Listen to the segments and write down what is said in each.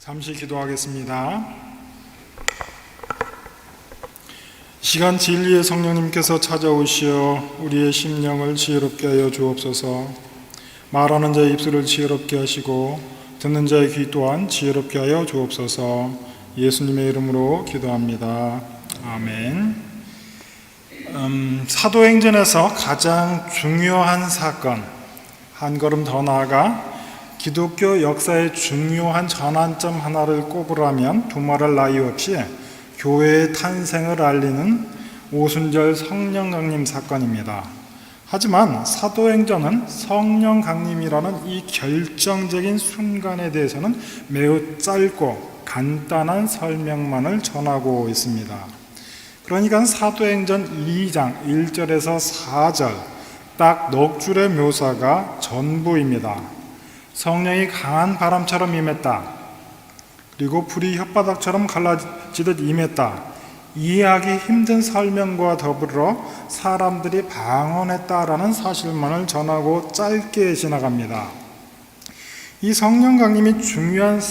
잠시 기도하겠습니다. 시간 진리의 성령님께서 찾아오시어 우리의 심령을 지혜롭게 하여 주옵소서. 말하는 자의 입술을 지혜롭게 하시고 듣는 자의 귀 또한 지혜롭게 하여 주옵소서. 예수님의 이름으로 기도합니다. 아멘. 사도행전에서 가장 중요한 사건, 한 걸음 더 나아가 기독교 역사의 중요한 전환점 하나를 꼽으라면 두말할 나위 없이 교회의 탄생을 알리는 오순절 성령 강림 사건입니다. 하지만 사도행전은 성령 강림이라는 이 결정적인 순간에 대해서는 매우 짧고 간단한 설명만을 전하고 있습니다. 그러니까 사도행전 2장 1절에서 4절 딱 넉 줄의 묘사가 전부입니다. 성령이 강한 바람처럼 임했다. 그리고 불이 혓바닥처럼 갈라지듯 임했다. 이해하기 힘든 설명과 더불어 사람들이 방언했다라는 사실만을 전하고 짧게 지나갑니다. 이 성령 강림이 중요한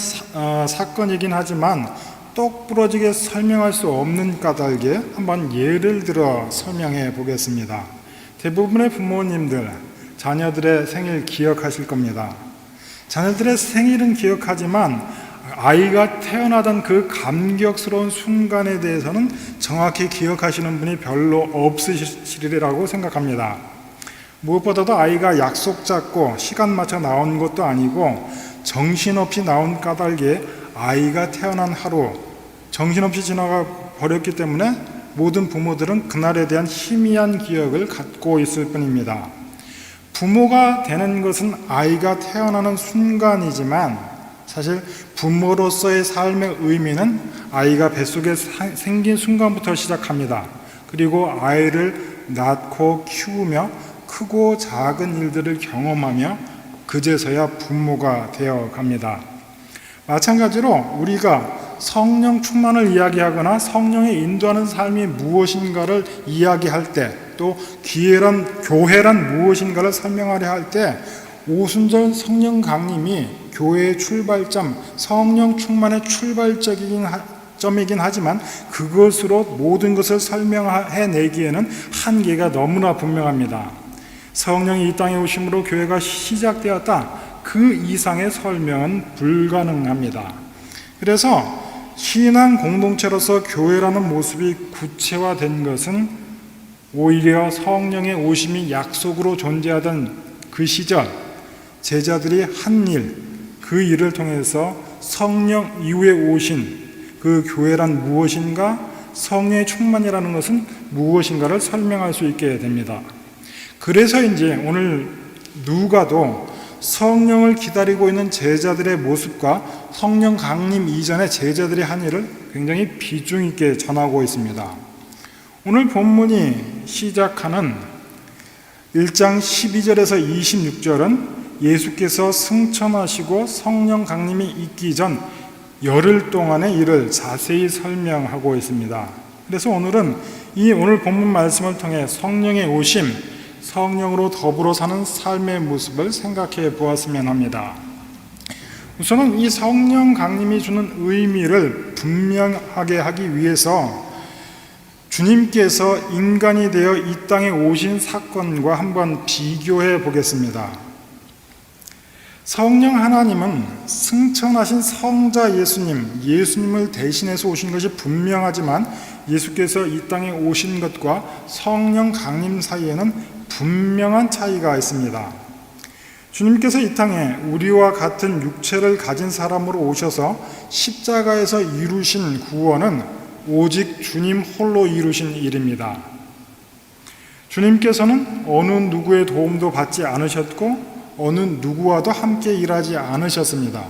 사건이긴 하지만 똑부러지게 설명할 수 없는 까닭에 한번 예를 들어 설명해 보겠습니다. 대부분의 부모님들, 자녀들의 생일 기억하실 겁니다. 자녀들의 생일은 기억하지만 아이가 태어나던 그 감격스러운 순간에 대해서는 정확히 기억하시는 분이 별로 없으시리라고 생각합니다. 무엇보다도 아이가 약속 잡고 시간 맞춰 나온 것도 아니고 정신없이 나온 까닭에 아이가 태어난 하루 정신없이 지나가 버렸기 때문에 모든 부모들은 그날에 대한 희미한 기억을 갖고 있을 뿐입니다. 부모가 되는 것은 아이가 태어나는 순간이지만 사실 부모로서의 삶의 의미는 아이가 뱃속에 생긴 순간부터 시작합니다. 그리고 아이를 낳고 키우며 크고 작은 일들을 경험하며 그제서야 부모가 되어 갑니다. 마찬가지로 우리가 성령 충만을 이야기하거나 성령이 인도하는 삶이 무엇인가를 이야기할 때, 또 교회란 무엇인가를 설명하려 할 때 오순절 성령 강림이 교회의 출발점, 성령 충만의 출발점이긴 하지만 그것으로 모든 것을 설명해내기에는 한계가 너무나 분명합니다. 성령이 이 땅에 오심으로 교회가 시작되었다, 그 이상의 설명은 불가능합니다. 그래서 신앙 공동체로서 교회라는 모습이 구체화된 것은 오히려 성령의 오심이 약속으로 존재하던 그 시절 제자들이 한 일, 그 일을 통해서 성령 이후에 오신 그 교회란 무엇인가, 성령의 충만이라는 것은 무엇인가를 설명할 수 있게 됩니다. 그래서인지 오늘 누가도 성령을 기다리고 있는 제자들의 모습과 성령 강림 이전에 제자들이 한 일을 굉장히 비중 있게 전하고 있습니다. 오늘 본문이 시작하는 1장 12절에서 26절은 예수께서 승천하시고 성령 강림이 있기 전 열흘 동안의 일을 자세히 설명하고 있습니다. 그래서 오늘은 오늘 본문 말씀을 통해 성령의 오심, 성령으로 더불어 사는 삶의 모습을 생각해 보았으면 합니다. 우선은 이 성령 강림이 주는 의미를 분명하게 하기 위해서 주님께서 인간이 되어 이 땅에 오신 사건과 한번 비교해 보겠습니다. 성령 하나님은 승천하신 성자 예수님을 대신해서 오신 것이 분명하지만 예수께서 이 땅에 오신 것과 성령 강림 사이에는 분명한 차이가 있습니다. 주님께서 이 땅에 우리와 같은 육체를 가진 사람으로 오셔서 십자가에서 이루신 구원은 오직 주님 홀로 이루신 일입니다. 주님께서는 어느 누구의 도움도 받지 않으셨고 어느 누구와도 함께 일하지 않으셨습니다.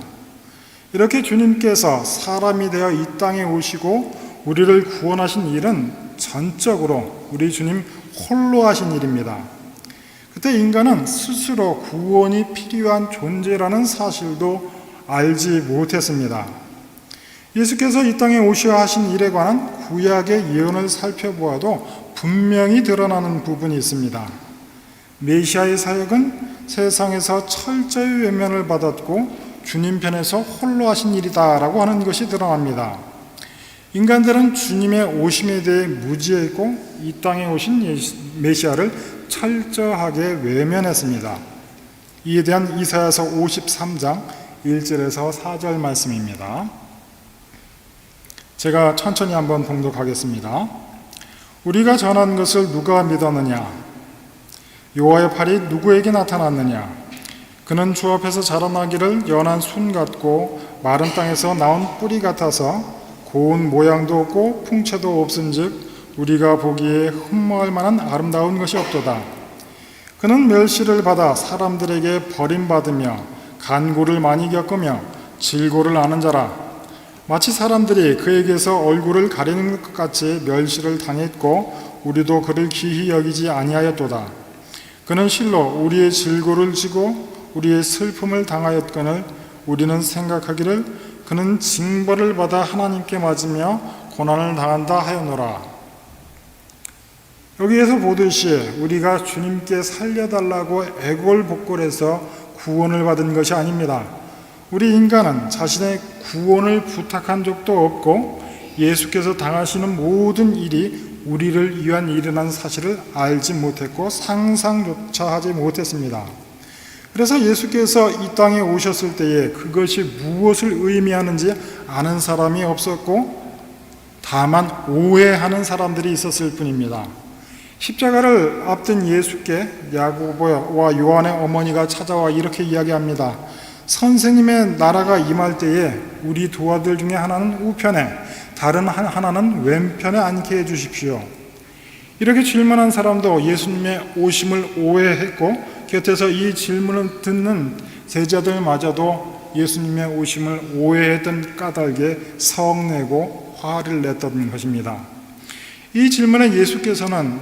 이렇게 주님께서 사람이 되어 이 땅에 오시고 우리를 구원하신 일은 전적으로 우리 주님 홀로 하신 일입니다. 그때 인간은 스스로 구원이 필요한 존재라는 사실도 알지 못했습니다. 예수께서 이 땅에 오셔야 하신 일에 관한 구약의 예언을 살펴보아도 분명히 드러나는 부분이 있습니다. 메시아의 사역은 세상에서 철저히 외면을 받았고 주님 편에서 홀로 하신 일이다라고 하는 것이 드러납니다. 인간들은 주님의 오심에 대해 무지했고 이 땅에 오신 메시아를 철저하게 외면했습니다. 이에 대한 이사야서 53장 1절에서 4절 말씀입니다. 제가 천천히 한번 봉독하겠습니다. 우리가 전한 것을 누가 믿었느냐? 여호와의 팔이 누구에게 나타났느냐? 그는 주 앞에서 자라나기를 연한 순 같고 마른 땅에서 나온 뿌리 같아서 고운 모양도 없고 풍채도 없은즉 우리가 보기에 흠모할 만한 아름다운 것이 없도다. 그는 멸시를 받아 사람들에게 버림받으며 간고를 많이 겪으며 질고를 아는 자라. 마치 사람들이 그에게서 얼굴을 가리는 것 같이 멸시를 당했고 우리도 그를 기히 여기지 아니하였도다. 그는 실로 우리의 질고를 지고 우리의 슬픔을 당하였거늘 우리는 생각하기를 그는 징벌을 받아 하나님께 맞으며 고난을 당한다 하였노라. 여기에서 보듯이 우리가 주님께 살려달라고 애걸복걸해서 구원을 받은 것이 아닙니다. 우리 인간은 자신의 구원을 부탁한 적도 없고 예수께서 당하시는 모든 일이 우리를 위한 일이라는 사실을 알지 못했고 상상조차 하지 못했습니다. 그래서 예수께서 이 땅에 오셨을 때에 그것이 무엇을 의미하는지 아는 사람이 없었고 다만 오해하는 사람들이 있었을 뿐입니다. 십자가를 앞둔 예수께 야고보와 요한의 어머니가 찾아와 이렇게 이야기합니다. 선생님의 나라가 임할 때에 우리 두 아들 중에 하나는 우편에 다른 하나는 왼편에 앉게 해주십시오. 이렇게 질문한 사람도 예수님의 오심을 오해했고 곁에서 이 질문을 듣는 제자들마저도 예수님의 오심을 오해했던 까닭에 성내고 화를 냈던 것입니다. 이 질문에 예수께서는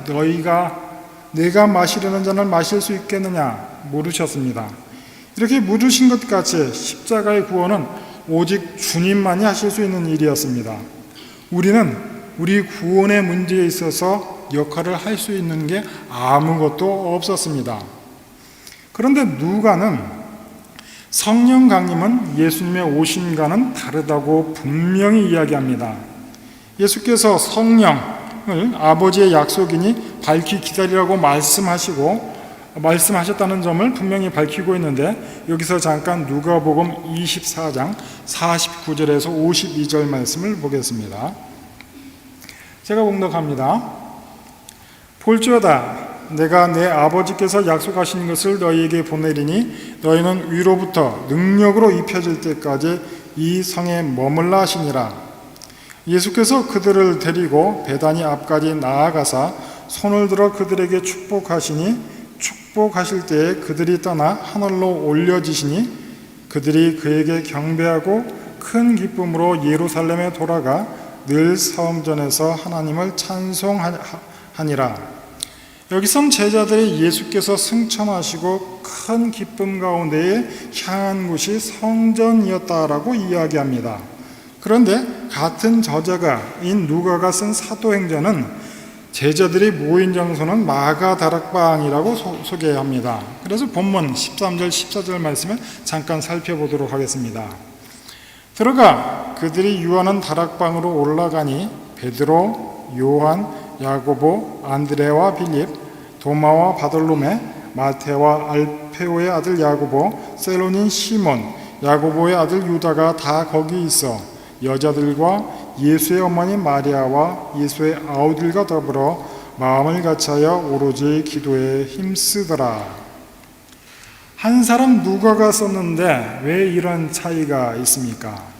내가 마시려는 잔을 마실 수 있겠느냐 물으셨습니다. 이렇게 물으신 것 같이 십자가의 구원은 오직 주님만이 하실 수 있는 일이었습니다. 우리는 우리 구원의 문제에 있어서 역할을 할 수 있는 게 아무것도 없었습니다. 그런데 누가는 성령 강림은 예수님의 오심과는 다르다고 분명히 이야기합니다. 예수께서 성령을 아버지의 약속이니 밝히 기다리라고 말씀하셨다는 점을 분명히 밝히고 있는데 여기서 잠깐 누가복음 24장 49절에서 52절 말씀을 보겠습니다. 제가 봉독합니다. 볼지어다 내가 내 아버지께서 약속하신 것을 너희에게 보내리니 너희는 위로부터 능력으로 입혀질 때까지 이 성에 머물라 하시니라. 예수께서 그들을 데리고 베다니 앞까지 나아가사 손을 들어 그들에게 축복하시니 축복하실 때에 그들이 떠나 하늘로 올려지시니 그들이 그에게 경배하고 큰 기쁨으로 예루살렘에 돌아가 늘 성전에서 하나님을 찬송하니라. 여기선 제자들이 예수께서 승천하시고 큰 기쁨 가운데에 향한 곳이 성전이었다라고 이야기합니다. 그런데 같은 저자가인 누가가 쓴 사도행전은 제자들이 모인 장소는 마가다락방이라고 소개합니다. 그래서 본문 13절 14절 말씀을 잠깐 살펴보도록 하겠습니다. 들어가 그들이 유하는 다락방으로 올라가니 베드로, 요한, 야고보, 안드레와 빌립, 도마와 바돌로메, 마테와 알페오의 아들 야고보, 셀로닌 시몬, 야고보의 아들 유다가 다 거기 있어 여자들과 예수의 어머니 마리아와 예수의 아우들과 더불어 마음을 같이하여 오로지 기도에 힘쓰더라. 한 사람 누가가 썼는데 왜 이런 차이가 있습니까?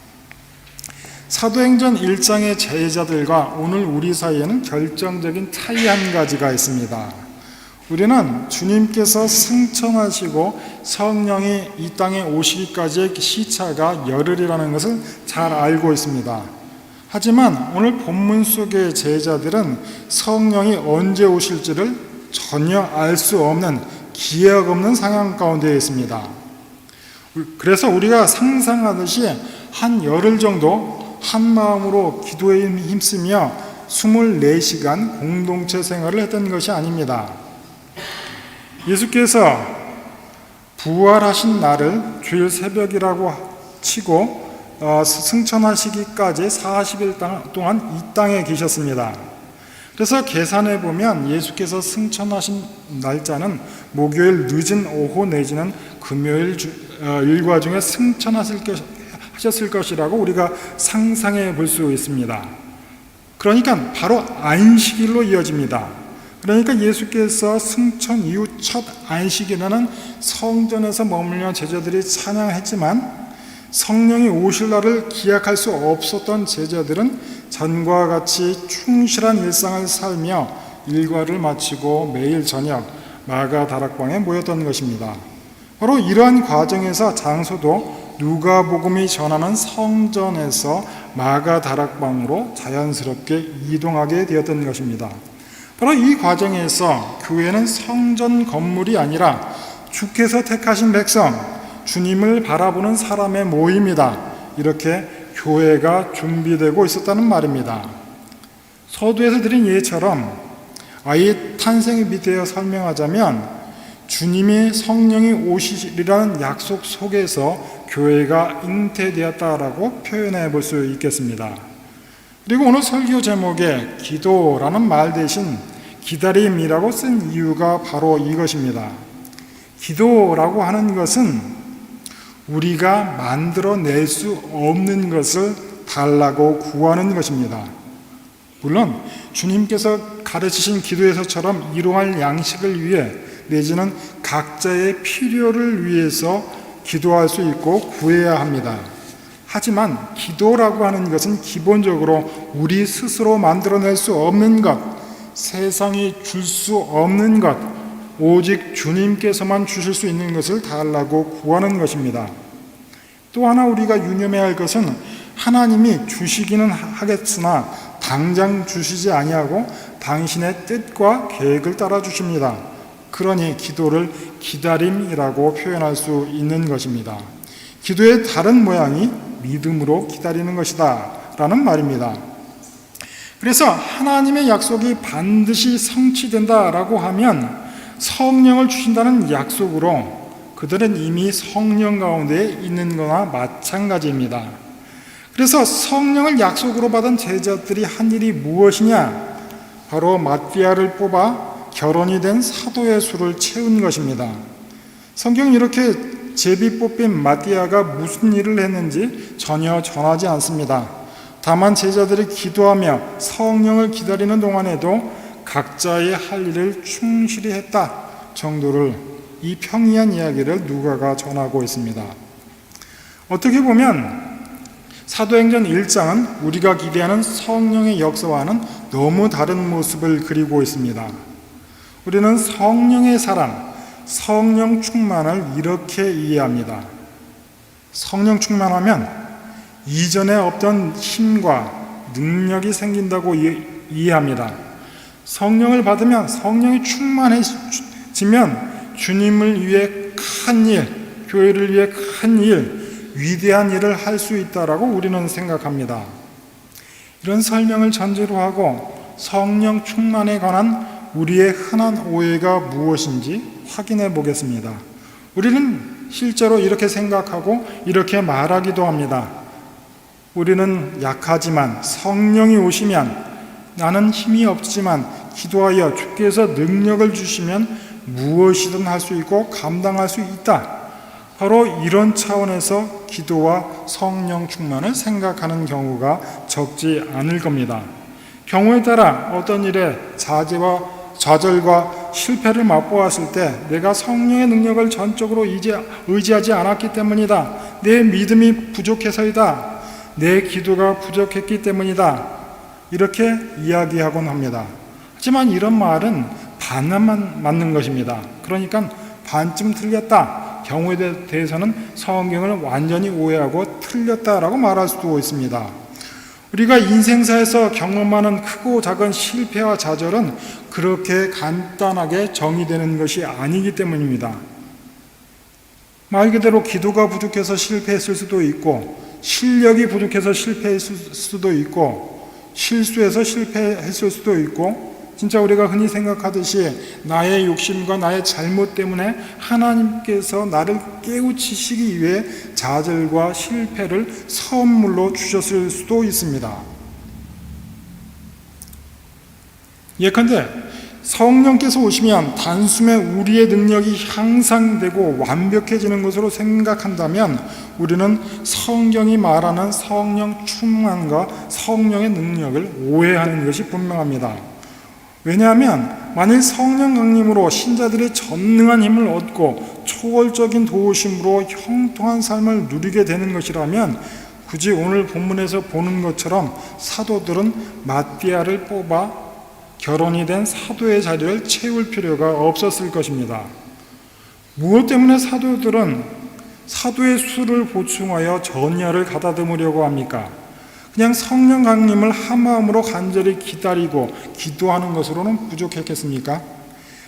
사도행전 1장의 제자들과 오늘 우리 사이에는 결정적인 차이 한 가지가 있습니다. 우리는 주님께서 승천하시고 성령이 이 땅에 오시기까지의 시차가 열흘이라는 것을 잘 알고 있습니다. 하지만 오늘 본문 속의 제자들은 성령이 언제 오실지를 전혀 알 수 없는 기약 없는 상황 가운데 있습니다. 그래서 우리가 상상하듯이 한 열흘 정도 한 마음으로 기도에 힘쓰며 24시간 공동체 생활을 했던 것이 아닙니다. 예수께서 부활하신 날을 주일 새벽이라고 치고 승천하시기까지 40일 동안 이 땅에 계셨습니다. 그래서 계산해 보면 예수께서 승천하신 날짜는 목요일 늦은 오후 내지는 금요일 일과 중에 승천하셨을 것이라고 우리가 상상해 볼 수 있습니다. 그러니까 바로 안식일로 이어집니다. 그러니까 예수께서 승천 이후 첫 안식일에는 성전에서 머물며 제자들이 찬양했지만 성령이 오실 날을 기약할 수 없었던 제자들은 전과 같이 충실한 일상을 살며 일과를 마치고 매일 저녁 마가다락방에 모였던 것입니다. 바로 이러한 과정에서 장소도 누가복음이 전하는 성전에서 마가다락방으로 자연스럽게 이동하게 되었던 것입니다. 바로 이 과정에서 교회는 성전 건물이 아니라 주께서 택하신 백성, 주님을 바라보는 사람의 모임이다. 이렇게 교회가 준비되고 있었다는 말입니다. 서두에서 드린 예처럼 아이의 탄생에 빗대어 설명하자면 주님이 성령이 오시리라는 약속 속에서 교회가 잉태되었다라고 표현해 볼 수 있겠습니다. 그리고 오늘 설교 제목에 기도라는 말 대신 기다림이라고 쓴 이유가 바로 이것입니다. 기도라고 하는 것은 우리가 만들어낼 수 없는 것을 달라고 구하는 것입니다. 물론 주님께서 가르치신 기도에서처럼 이러할 양식을 위해 내지는 각자의 필요를 위해서 기도할 수 있고 구해야 합니다. 하지만 기도라고 하는 것은 기본적으로 우리 스스로 만들어낼 수 없는 것, 세상이 줄 수 없는 것, 오직 주님께서만 주실 수 있는 것을 달라고 구하는 것입니다. 또 하나 우리가 유념해야 할 것은 하나님이 주시기는 하겠으나 당장 주시지 아니하고 당신의 뜻과 계획을 따라 주십니다. 그러니 기도를 기다림이라고 표현할 수 있는 것입니다. 기도의 다른 모양이 믿음으로 기다리는 것이다 라는 말입니다. 그래서 하나님의 약속이 반드시 성취된다라고 하면 성령을 주신다는 약속으로 그들은 이미 성령 가운데 있는 거나 마찬가지입니다. 그래서 성령을 약속으로 받은 제자들이 한 일이 무엇이냐? 바로 마띠아를 뽑아 결혼이 된 사도의 수를 채운 것입니다. 성경은 이렇게 제비 뽑힌 마띠아가 무슨 일을 했는지 전혀 전하지 않습니다. 다만 제자들이 기도하며 성령을 기다리는 동안에도 각자의 할 일을 충실히 했다 정도를 이 평이한 이야기를 누가가 전하고 있습니다. 어떻게 보면 사도행전 1장은 우리가 기대하는 성령의 역사와는 너무 다른 모습을 그리고 있습니다. 우리는 성령의 사람, 성령 충만을 이렇게 이해합니다. 성령 충만하면 이전에 없던 힘과 능력이 생긴다고 이해합니다. 성령을 받으면 성령이 충만해지면 주님을 위해 큰 일, 교회를 위해 큰 일, 위대한 일을 할 수 있다라고 우리는 생각합니다. 이런 설명을 전제로 하고 성령 충만에 관한 우리의 흔한 오해가 무엇인지 확인해 보겠습니다. 우리는 실제로 이렇게 생각하고 이렇게 말하기도 합니다. 우리는 약하지만 성령이 오시면 나는 힘이 없지만 기도하여 주께서 능력을 주시면 무엇이든 할 수 있고 감당할 수 있다. 바로 이런 차원에서 기도와 성령 충만을 생각하는 경우가 적지 않을 겁니다. 경우에 따라 어떤 일에 좌절과 실패를 맛보았을 때 내가 성령의 능력을 전적으로 의지하지 않았기 때문이다. 내 믿음이 부족해서이다. 내 기도가 부족했기 때문이다. 이렇게 이야기하곤 합니다. 하지만 이런 말은 반만 맞는 것입니다. 그러니까 반쯤 틀렸다. 경우에 대해서는 성경을 완전히 오해하고 틀렸다라고 말할 수도 있습니다. 우리가 인생사에서 경험하는 크고 작은 실패와 좌절은 그렇게 간단하게 정의되는 것이 아니기 때문입니다. 말 그대로 기도가 부족해서 실패했을 수도 있고 실력이 부족해서 실패했을 수도 있고 실수해서 실패했을 수도 있고 진짜 우리가 흔히 생각하듯이 나의 욕심과 나의 잘못 때문에 하나님께서 나를 깨우치시기 위해 좌절과 실패를 선물로 주셨을 수도 있습니다. 예컨대 성령께서 오시면 단숨에 우리의 능력이 향상되고 완벽해지는 것으로 생각한다면 우리는 성경이 말하는 성령 충만과 성령의 능력을 오해하는 것이 분명합니다. 왜냐하면 만일 성령 강림으로 신자들이 전능한 힘을 얻고 초월적인 도우심으로 형통한 삶을 누리게 되는 것이라면 굳이 오늘 본문에서 보는 것처럼 사도들은 마띠아를 뽑아 결혼이 된 사도의 자리를 채울 필요가 없었을 것입니다. 무엇 때문에 사도들은 사도의 수를 보충하여 전야를 가다듬으려고 합니까? 그냥 성령 강림을 한마음으로 간절히 기다리고 기도하는 것으로는 부족했겠습니까?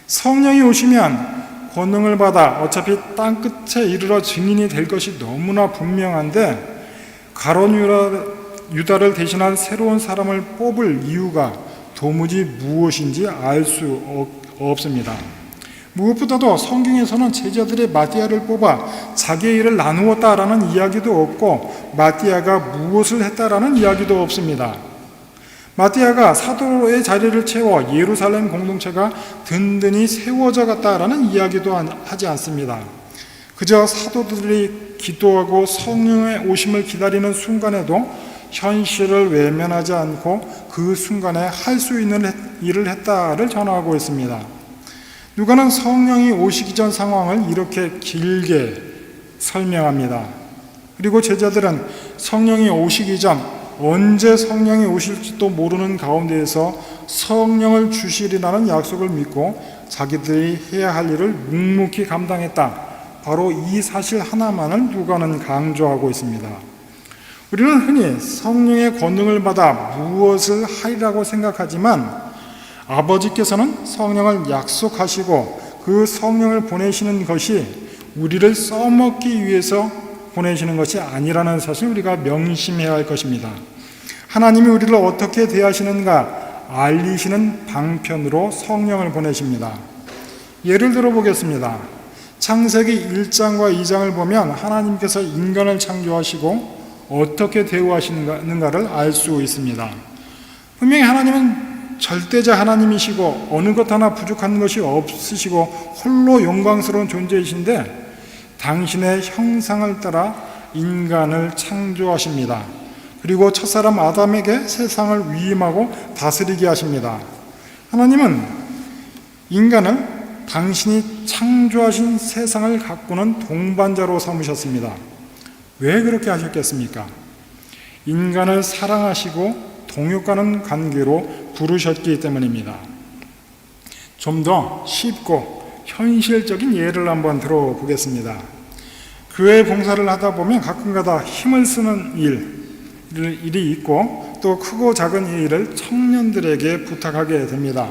성령이 오시면 권능을 받아 어차피 땅끝에 이르러 증인이 될 것이 너무나 분명한데 가룟 유다를 대신한 새로운 사람을 뽑을 이유가 도무지 무엇인지 알 수 없습니다. 무엇보다도 성경에서는 제자들의 마띠아를 뽑아 자기의 일을 나누었다라는 이야기도 없고 마띠아가 무엇을 했다라는 이야기도 없습니다. 마띠아가 사도의 자리를 채워 예루살렘 공동체가 든든히 세워져 갔다라는 이야기도 하지 않습니다. 그저 사도들이 기도하고 성령의 오심을 기다리는 순간에도 현실을 외면하지 않고 그 순간에 할 수 있는 일을 했다를 전하고 있습니다. 누가는 성령이 오시기 전 상황을 이렇게 길게 설명합니다. 그리고 제자들은 성령이 오시기 전 언제 성령이 오실지도 모르는 가운데에서 성령을 주시리라는 약속을 믿고 자기들이 해야 할 일을 묵묵히 감당했다. 바로 이 사실 하나만을 누가는 강조하고 있습니다. 우리는 흔히 성령의 권능을 받아 무엇을 하리라고 생각하지만 아버지께서는 성령을 약속하시고 그 성령을 보내시는 것이 우리를 써먹기 위해서 보내시는 것이 아니라는 사실 우리가 명심해야 할 것입니다. 하나님이 우리를 어떻게 대하시는가 알리시는 방편으로 성령을 보내십니다. 예를 들어 보겠습니다. 창세기 1장과 2장을 보면 하나님께서 인간을 창조하시고 어떻게 대우하시는가를 알 수 있습니다. 분명히 하나님은 절대자 하나님이시고 어느 것 하나 부족한 것이 없으시고 홀로 영광스러운 존재이신데 당신의 형상을 따라 인간을 창조하십니다. 그리고 첫사람 아담에게 세상을 위임하고 다스리게 하십니다. 하나님은 인간을 당신이 창조하신 세상을 가꾸는 동반자로 삼으셨습니다. 왜 그렇게 하셨겠습니까? 인간을 사랑하시고 동역하는 관계로 부르셨기 때문입니다. 좀 더 쉽고 현실적인 예를 한번 들어보겠습니다. 교회 봉사를 하다 보면 가끔가다 힘을 쓰는 일이 있고 또 크고 작은 일을 청년들에게 부탁하게 됩니다.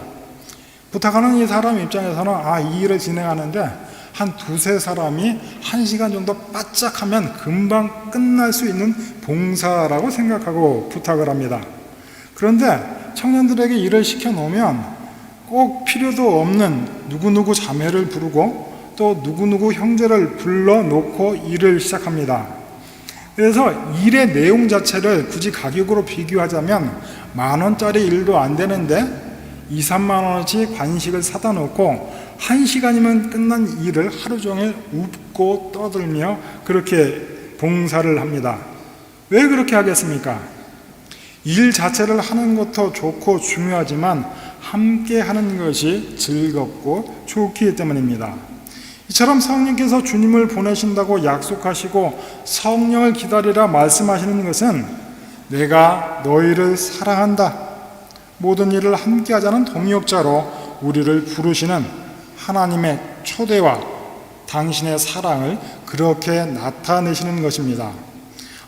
부탁하는 이 사람 입장에서는 이 일을 진행하는데 한 두세 사람이 1시간 정도 바짝 하면 금방 끝날 수 있는 봉사라고 생각하고 부탁을 합니다. 그런데 청년들에게 일을 시켜놓으면 꼭 필요도 없는 누구누구 자매를 부르고 또 누구누구 형제를 불러놓고 일을 시작합니다. 그래서 일의 내용 자체를 굳이 가격으로 비교하자면 10,000원짜리 일도 안 되는데 2, 3만 원어치 관식을 사다 놓고 1시간이면 끝난 일을 하루 종일 웃고 떠들며 그렇게 봉사를 합니다. 왜 그렇게 하겠습니까? 일 자체를 하는 것도 좋고 중요하지만 함께 하는 것이 즐겁고 좋기 때문입니다. 이처럼 성령께서 주님을 보내신다고 약속하시고 성령을 기다리라 말씀하시는 것은 내가 너희를 사랑한다. 모든 일을 함께 하자는 동역자로 우리를 부르시는 하나님의 초대와 당신의 사랑을 그렇게 나타내시는 것입니다.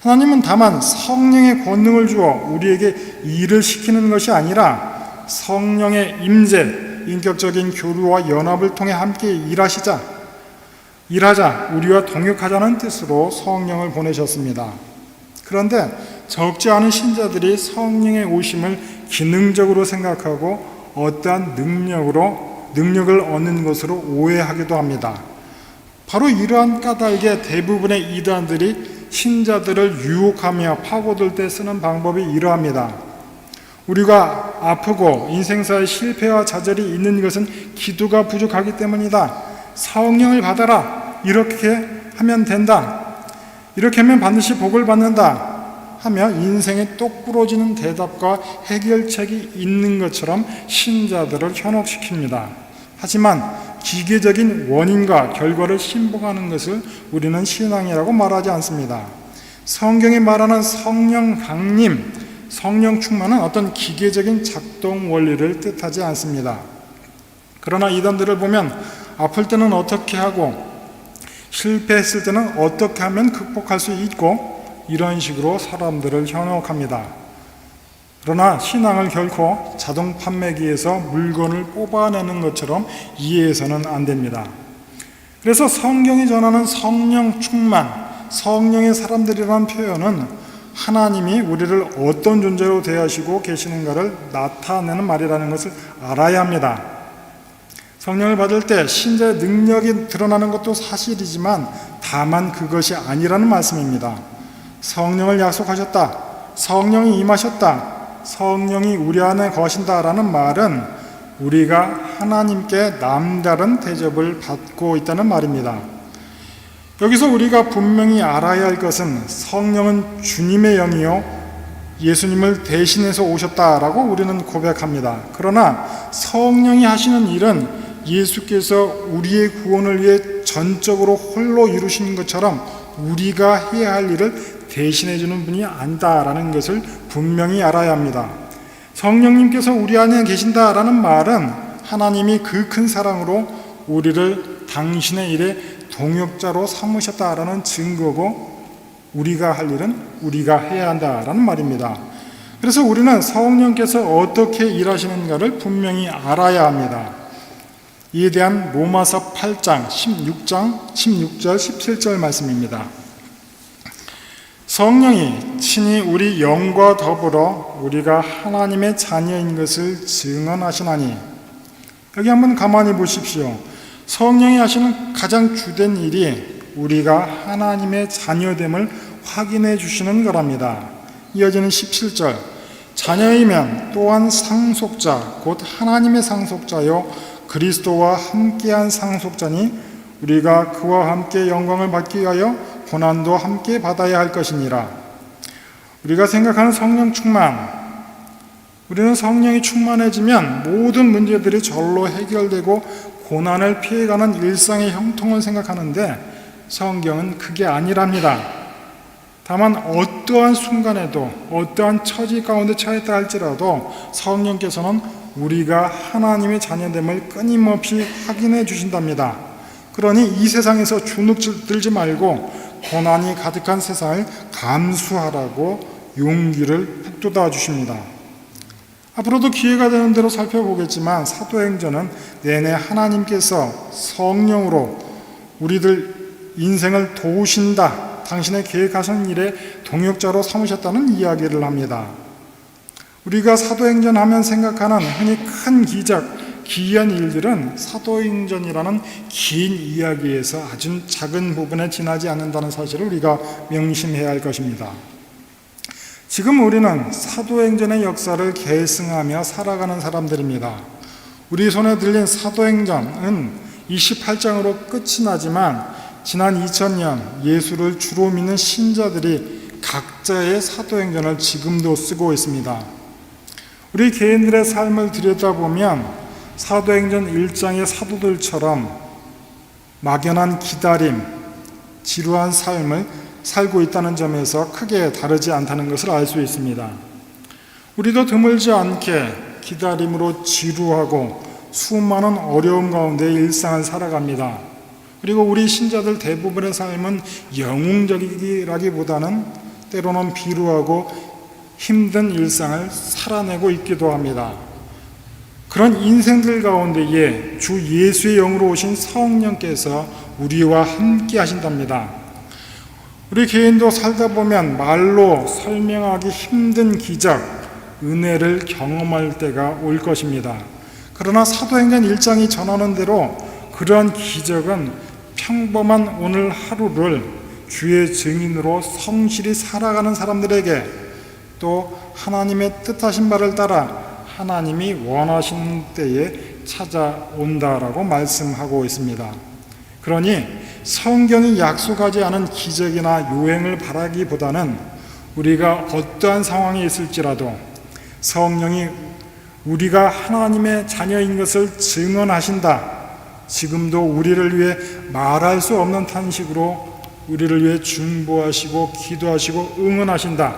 하나님은 다만 성령의 권능을 주어 우리에게 일을 시키는 것이 아니라 성령의 임재, 인격적인 교류와 연합을 통해 함께 일하자, 우리와 동역하자는 뜻으로 성령을 보내셨습니다. 그런데 적지 않은 신자들이 성령의 오심을 기능적으로 생각하고 어떠한 능력을 얻는 것으로 오해하기도 합니다. 바로 이러한 까닭에 대부분의 이단들이 신자들을 유혹하며 파고들 때 쓰는 방법이 이러합니다. 우리가 아프고 인생사의 실패와 좌절이 있는 것은 기도가 부족하기 때문이다. 성령을 받아라. 이렇게 하면 된다. 이렇게 하면 반드시 복을 받는다. 하며 인생에 똑 부러지는 대답과 해결책이 있는 것처럼 신자들을 현혹시킵니다. 하지만 기계적인 원인과 결과를 신봉하는 것을 우리는 신앙이라고 말하지 않습니다. 성경이 말하는 성령 강림, 성령 충만은 어떤 기계적인 작동 원리를 뜻하지 않습니다. 그러나 이단들을 보면 아플 때는 어떻게 하고 실패했을 때는 어떻게 하면 극복할 수 있고 이런 식으로 사람들을 현혹합니다. 그러나 신앙을 결코 자동 판매기에서 물건을 뽑아내는 것처럼 이해해서는 안 됩니다. 그래서 성경이 전하는 성령 충만, 성령의 사람들이라는 표현은 하나님이 우리를 어떤 존재로 대하시고 계시는가를 나타내는 말이라는 것을 알아야 합니다. 성령을 받을 때 신자의 능력이 드러나는 것도 사실이지만 다만 그것이 아니라는 말씀입니다. 성령을 약속하셨다. 성령이 임하셨다. 성령이 우리 안에 거신다라는 말은 우리가 하나님께 남다른 대접을 받고 있다는 말입니다. 여기서 우리가 분명히 알아야 할 것은 성령은 주님의 영이요 예수님을 대신해서 오셨다라고 우리는 고백합니다. 그러나 성령이 하시는 일은 예수께서 우리의 구원을 위해 전적으로 홀로 이루신 것처럼 우리가 해야 할 일을 대신해 주는 분이 아니다라는 것을 분명히 알아야 합니다. 성령님께서 우리 안에 계신다라는 말은 하나님이 그 큰 사랑으로 우리를 당신의 일에 동역자로 삼으셨다라는 증거고 우리가 할 일은 우리가 해야 한다라는 말입니다. 그래서 우리는 성령께서 어떻게 일하시는가를 분명히 알아야 합니다. 이에 대한 로마서 8장 16절 17절 말씀입니다. 성령이 친히 우리 영과 더불어 우리가 하나님의 자녀인 것을 증언하시나니. 여기 한번 가만히 보십시오. 성령이 하시는 가장 주된 일이 우리가 하나님의 자녀됨을 확인해 주시는 거랍니다. 이어지는 17절. 자녀이면 또한 상속자 곧 하나님의 상속자요 그리스도와 함께한 상속자니 우리가 그와 함께 영광을 받기 위하여 고난도 함께 받아야 할 것이니라. 우리가 생각하는 성령 충만, 우리는 성령이 충만해지면 모든 문제들이 절로 해결되고 고난을 피해가는 일상의 형통을 생각하는데 성경은 그게 아니랍니다. 다만 어떠한 순간에도 어떠한 처지 가운데 처했다 할지라도 성령께서는 우리가 하나님의 자녀됨을 끊임없이 확인해 주신답니다. 그러니 이 세상에서 주눅들지 말고 고난이 가득한 세상을 감수하라고 용기를 북돋아 주십니다. 앞으로도 기회가 되는 대로 살펴보겠지만 사도행전은 내내 하나님께서 성령으로 우리들 인생을 도우신다, 당신의 계획하신 일에 동역자로 삼으셨다는 이야기를 합니다. 우리가 사도행전 하면 생각하는 흔히 큰 기적, 기이한 일들은 사도행전이라는 긴 이야기에서 아주 작은 부분에 지나지 않는다는 사실을 우리가 명심해야 할 것입니다. 지금 우리는 사도행전의 역사를 계승하며 살아가는 사람들입니다. 우리 손에 들린 사도행전은 28장으로 끝이 나지만 지난 2000년 예수를 주로 믿는 신자들이 각자의 사도행전을 지금도 쓰고 있습니다. 우리 개인들의 삶을 들여다보면 사도행전 1장의 사도들처럼 막연한 기다림, 지루한 삶을 살고 있다는 점에서 크게 다르지 않다는 것을 알 수 있습니다. 우리도 드물지 않게 기다림으로 지루하고 수많은 어려움 가운데 일상을 살아갑니다. 그리고 우리 신자들 대부분의 삶은 영웅적이라기보다는 때로는 비루하고 힘든 일상을 살아내고 있기도 합니다. 그런 인생들 가운데에 주 예수의 영으로 오신 성령께서 우리와 함께 하신답니다. 우리 개인도 살다 보면 말로 설명하기 힘든 기적, 은혜를 경험할 때가 올 것입니다. 그러나 사도행전 1장이 전하는 대로 그러한 기적은 평범한 오늘 하루를 주의 증인으로 성실히 살아가는 사람들에게 또 하나님의 뜻하신 바를 따라 하나님이 원하시는 때에 찾아온다라고 말씀하고 있습니다. 그러니 성경이 약속하지 않은 기적이나 요행을 바라기보다는 우리가 어떠한 상황에 있을지라도 성령이 우리가 하나님의 자녀인 것을 증언하신다. 지금도 우리를 위해 말할 수 없는 탄식으로 우리를 위해 중보하시고 기도하시고 응원하신다.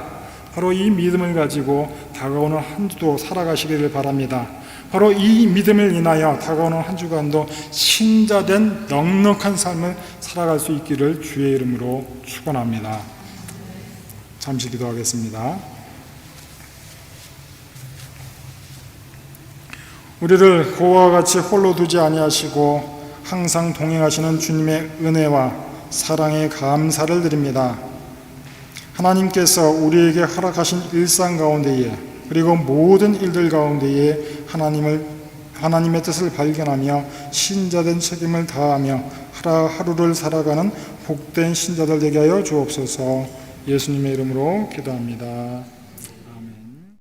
바로 이 믿음을 가지고 다가오는 한 주도 살아가시기를 바랍니다. 바로 이 믿음을 인하여 다가오는 한 주간도 신자된 넉넉한 삶을 살아갈 수 있기를 주의 이름으로 축원합니다. 잠시 기도하겠습니다. 우리를 고와 같이 홀로 두지 아니하시고 항상 동행하시는 주님의 은혜와 사랑에 감사를 드립니다. 하나님께서 우리에게 허락하신 일상 가운데에 그리고 모든 일들 가운데에 하나님의 뜻을 발견하며 신자된 책임을 다하며 하루를 살아가는 복된 신자들 되게 하여 주옵소서. 예수님의 이름으로 기도합니다.